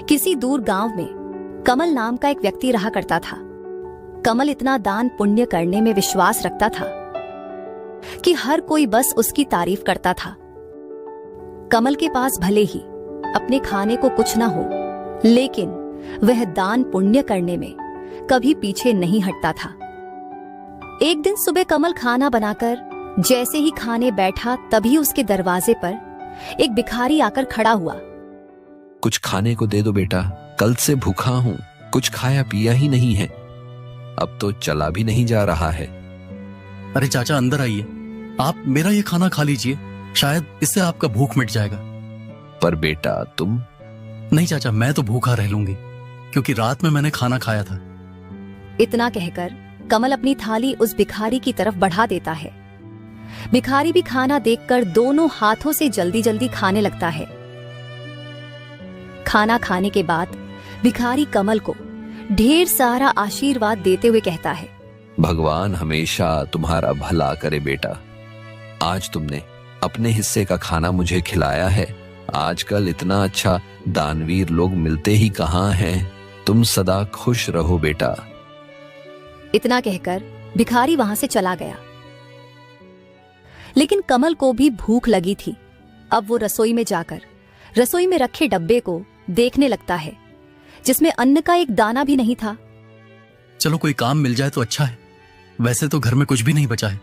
किसी दूर गांव में कमल नाम का एक व्यक्ति रहा करता था। कमल इतना दान पुण्य करने में विश्वास रखता था कि हर कोई बस उसकी तारीफ करता था। कमल के पास भले ही अपने खाने को कुछ ना हो, लेकिन वह दान पुण्य करने में कभी पीछे नहीं हटता था। एक दिन सुबह कमल खाना बनाकर जैसे ही खाने बैठा, तभी उसके दरवाजे पर एक भिखारी आकर खड़ा हुआ। कुछ खाने को दे दो बेटा, कल से भूखा हूँ, कुछ खाया पिया ही नहीं है, अब तो चला भी नहीं जा रहा है। अरे चाचा अंदर आइए, आप मेरा ये खाना खा लीजिए, शायद इससे आपका भूख मिट जाएगा। पर बेटा तुम। नहीं चाचा, मैं तो भूखा रह लूंगी, क्योंकि रात में मैंने खाना खाया था। इतना कहकर कमल अपनी थाली उस भिखारी की तरफ बढ़ा देता है। भिखारी भी खाना देखकर दोनों हाथों से जल्दी जल्दी खाने लगता है। खाना खाने के बाद भिखारी कमल को ढेर सारा आशीर्वाद देते हुए कहता है, भगवान हमेशा तुम्हारा भला करे बेटा। आज तुमने अपने हिस्से का खाना मुझे खिलाया है। आजकल इतना अच्छा दानवीर लोग मिलते ही कहाँ हैं। तुम सदा खुश रहो बेटा। इतना कहकर भिखारी वहां से चला गया। लेकिन कमल को भी भूख लगी थी। अब वो रसोई में जाकर रसोई में रखे डब्बे को देखने लगता है, जिसमें अन्न का एक दाना भी नहीं था। चलो कोई काम मिल जाए तो अच्छा है। वैसे तो घर में कुछ भी नहीं बचा है।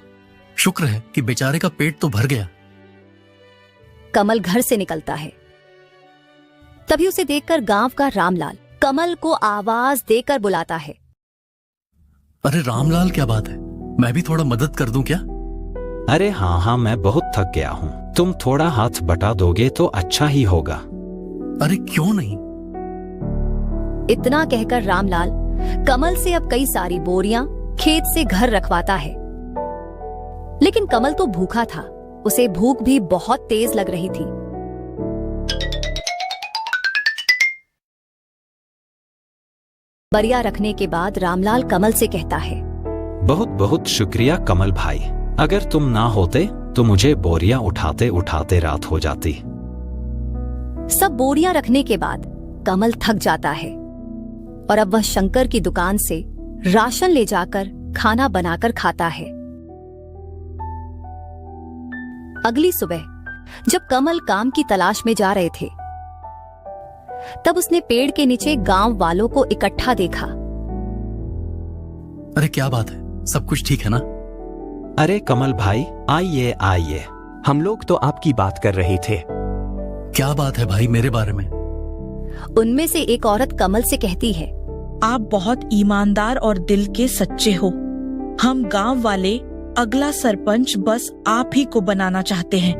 शुक्र है कि बेचारे का पेट तो भर गया। कमल घर से निकलता है। तभी उसे देखकर गांव का रामलाल कमल को आवाज देकर बुलाता है। अरे रामलाल, क्या बात है, मैं भी थोड़ा मदद कर दूं क्या? अरे हाँ, मैं बहुत थक गया हूँ, तुम थोड़ा हाथ बटा दोगे तो अच्छा ही होगा। अरे क्यों नहीं। इतना कहकर रामलाल कमल से अब कई सारी बोरियां खेत से घर रखवाता है। लेकिन कमल तो भूखा था, उसे भूख भी बहुत तेज लग रही थी। बोरियां रखने के बाद रामलाल कमल से कहता है, बहुत बहुत शुक्रिया कमल भाई, अगर तुम ना होते तो मुझे बोरियां उठाते उठाते रात हो जाती। सब बोरियां रखने के बाद कमल थक जाता है और अब वह शंकर की दुकान से राशन ले जाकर खाना बनाकर खाता है। अगली सुबह जब कमल काम की तलाश में जा रहे थे, तब उसने पेड़ के नीचे गांव वालों को इकट्ठा देखा। अरे क्या बात है, सब कुछ ठीक है ना? अरे कमल भाई, आइए आइए, हम लोग तो आपकी बात कर रहे थे। क्या बात है भाई, मेरे बारे में? उनमें से एक औरत कमल से कहती है, आप बहुत ईमानदार और दिल के सच्चे हो। हम गांव वाले अगला सरपंच बस आप ही को बनाना चाहते हैं।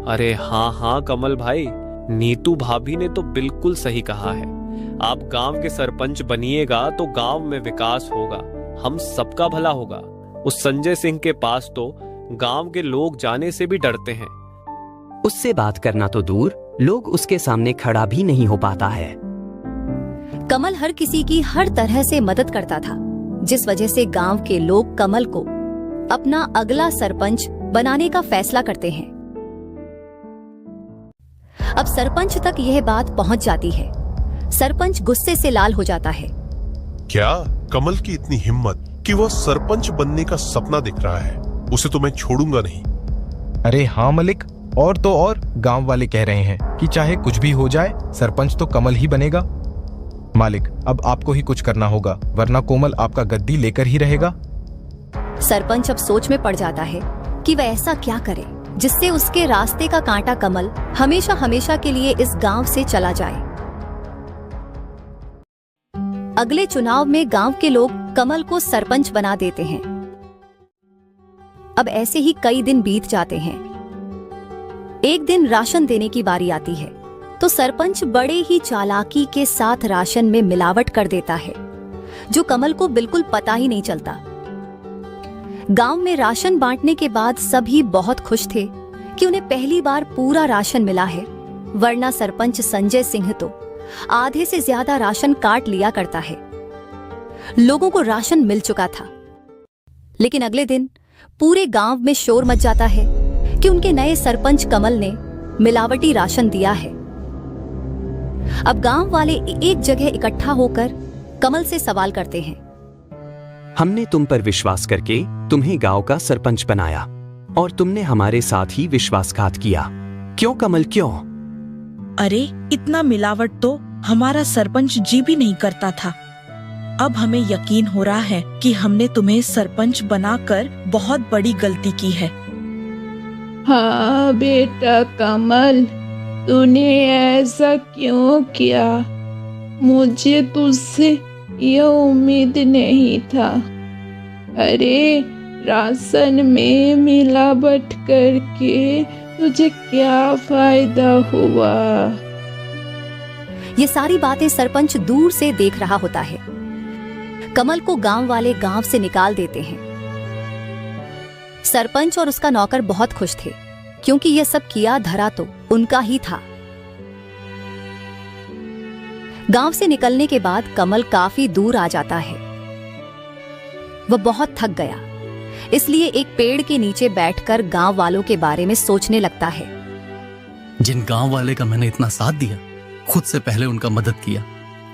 अरे हाँ कमल भाई, नीतू भाभी ने तो बिल्कुल सही कहा है। आप गांव के सरपंच बनिएगा तो गांव में विकास होगा, हम सबका भला होगा। उस संजय सिंह के पास तो गांव के लोग जाने से भी डरते हैं। उससे बात करना तो दूर, लोग उसके सामने खड़ा भी नहीं हो पाता है। कमल हर किसी की हर तरह से मदद करता था, जिस वजह से गांव के लोग कमल को अपना अगला सरपंच बनाने का फैसला करते हैं। अब सरपंच तक यह बात पहुंच जाती है। सरपंच गुस्से से लाल हो जाता है। क्या कमल की इतनी हिम्मत कि वह सरपंच बनने का सपना दिख रहा है, उसे तो मैं छोड़ूंगा नहीं। अरे हाँ मलिक, और तो और गांव वाले कह रहे हैं कि चाहे कुछ भी हो जाए सरपंच तो कमल ही बनेगा। मालिक, अब आपको ही कुछ करना होगा, वरना कोमल आपका गद्दी लेकर ही रहेगा। सरपंच अब सोच में पड़ जाता है कि वह ऐसा क्या करे जिससे उसके रास्ते का कांटा कमल हमेशा हमेशा के लिए इस गांव से चला जाए। अगले चुनाव में गांव के लोग कमल को सरपंच बना देते हैं। अब ऐसे ही कई दिन बीत जाते हैं। एक दिन राशन देने की बारी आती है, तो सरपंच बड़े ही चालाकी के साथ राशन में मिलावट कर देता है, जो कमल को बिल्कुल पता ही नहीं चलता। गांव में राशन बांटने के बाद सभी बहुत खुश थे कि उन्हें पहली बार पूरा राशन मिला है, वरना सरपंच संजय सिंह तो आधे से ज्यादा राशन काट लिया करता है। लोगों को राशन मिल चुका था, लेकिन अगले दिन पूरे गांव में शोर मच जाता है कि उनके नए सरपंच कमल ने मिलावटी राशन दिया है। अब गांव वाले एक जगह इकट्ठा होकर कमल से सवाल करते हैं। हमने तुम पर विश्वास करके तुम्हें गांव का सरपंच बनाया और तुमने हमारे साथ ही विश्वासघात किया। क्यों कमल, क्यों? अरे इतना मिलावट तो हमारा सरपंच जी भी नहीं करता था। अब हमें यकीन हो रहा है कि हमने तुम्हें सरपंच बनाकर बहुत बड़ी गलती की है। हाँ बेटा कमल, तूने ऐसा क्यों किया? मुझे तुझसे यह उम्मीद नहीं था। अरे राशन में मिलावट करके तुझे क्या फायदा हुआ? ये सारी बातें सरपंच दूर से देख रहा होता है। कमल को गांव वाले गांव से निकाल देते हैं। सरपंच और उसका नौकर बहुत खुश थे, क्योंकि यह सब किया धरा तो उनका ही था। गांव से निकलने के बाद कमल काफी दूर आ जाता है। वह बहुत थक गया, इसलिए एक पेड़ के नीचे बैठकर गांव वालों के बारे में सोचने लगता है। जिन गांव वाले का मैंने इतना साथ दिया, खुद से पहले उनका मदद किया,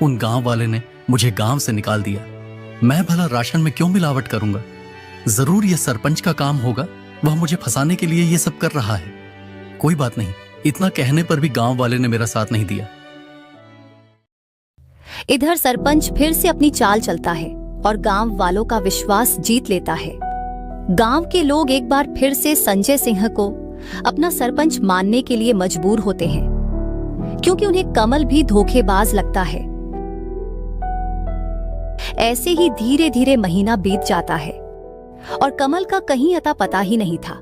उन गांव वाले ने मुझे गांव से निकाल दिया। मैं भला राशन में क्यों मिलावट करूंगा? जरूर यह सरपंच का काम होगा, वह मुझे फंसाने के लिए यह सब कर रहा है। कोई बात नहीं, इतना कहने पर भी गांव वाले ने मेरा साथ नहीं दिया। इधर सरपंच फिर से अपनी चाल चलता है और गांव वालों का विश्वास जीत लेता है। गांव के लोग एक बार फिर से संजय सिंह को अपना सरपंच मानने के लिए मजबूर होते हैं, क्योंकि उन्हें कमल भी धोखेबाज लगता है। ऐसे ही धीरे धीरे महीना बीत जाता है और कमल का कहीं अता पता ही नहीं था।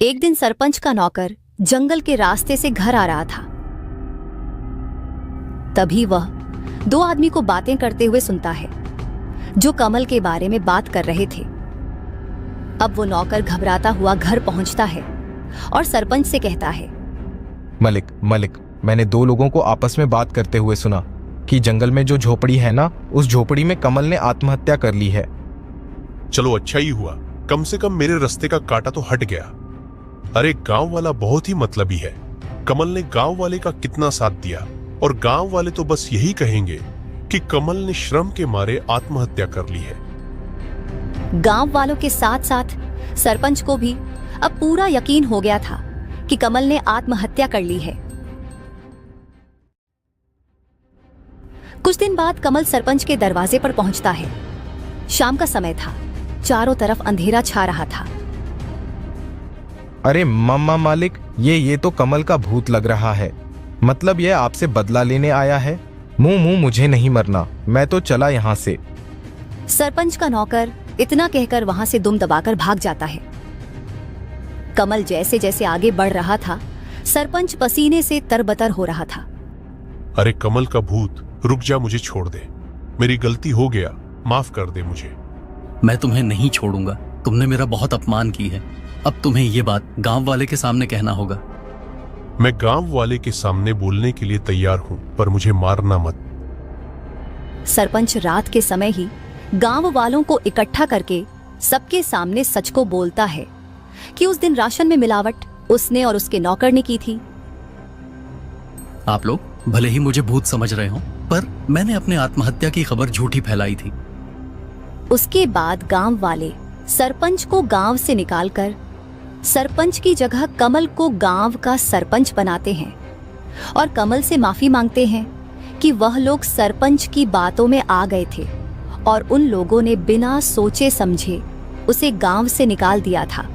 एक दिन सरपंच का नौकर जंगल के रास्ते से घर आ रहा था। तभी वह दो आदमी को बातें करते हुए सुनता है, जो कमल के बारे में बात कर रहे थे। अब वो नौकर घबराता हुआ घर पहुंचता है और सरपंच से कहता है, मलिक, मैंने दो लोगों को आपस में बात करते हुए सुना कि जंगल में जो झोपड़ी है ना, उस झोपड़ी में कमल ने आत्महत्या कर ली है। चलो अच्छा ही हुआ, कम से कम मेरे रास्ते का कांटा तो हट गया। अरे गांव वाला बहुत ही मतलबी है। कमल ने गांव वाले का कितना साथ दिया, और गांव वाले तो बस यही कहेंगे कि कमल ने श्रम के मारे आत्महत्या कर ली है। गांव वालों के साथ साथ सरपंच को भी अब पूरा यकीन हो गया था कि कमल ने आत्महत्या कर ली है। कुछ दिन बाद कमल सरपंच के दरवाजे पर पहुंचता है। शाम का समय था, चारों तरफ अंधेरा छा रहा था। अरे मम्मा मालिक, ये तो कमल का भूत लग रहा है। मतलब यह आपसे बदला लेने आया है। मुंह मुझे नहीं मरना, मैं तो चला यहाँ से। सरपंच का नौकर इतना कहकर वहां से दुम दबाकर भाग जाता है। कमल जैसे जैसे आगे बढ़ रहा था, सरपंच पसीने से तरबतर हो रहा था। अरे कमल का भूत, रुक जा, मुझे छोड़ दे। मेरी गलती हो गया, माफ कर दे मुझे। मैं तुम्हें नहीं छोड़ूंगा, तुमने मेरा बहुत अपमान की है। अब तुम्हें ये बात गांव वाले के सामने कहना होगा। मैं गांव वाले के सामने बोलने के लिए तैयार हूं, पर मुझे मारना मत। सरपंच रात के समय ही गांव वालों को इकट्ठा करके सबके सामने सच को बोलता है कि उस दिन राशन में मिलावट उसने और उसके नौकर ने की थी। आप लोग भले ही मुझे भूत समझ रहे हो, पर मैंने अपने आत्महत्या की खबर झूठी फैलाई थी। उसके बाद गांव वाले सरपंच को गांव से निकालकर सरपंच की जगह कमल को गांव का सरपंच बनाते हैं और कमल से माफी मांगते हैं कि वह लोग सरपंच की बातों में आ गए थे और उन लोगों ने बिना सोचे समझे उसे गांव से निकाल दिया था।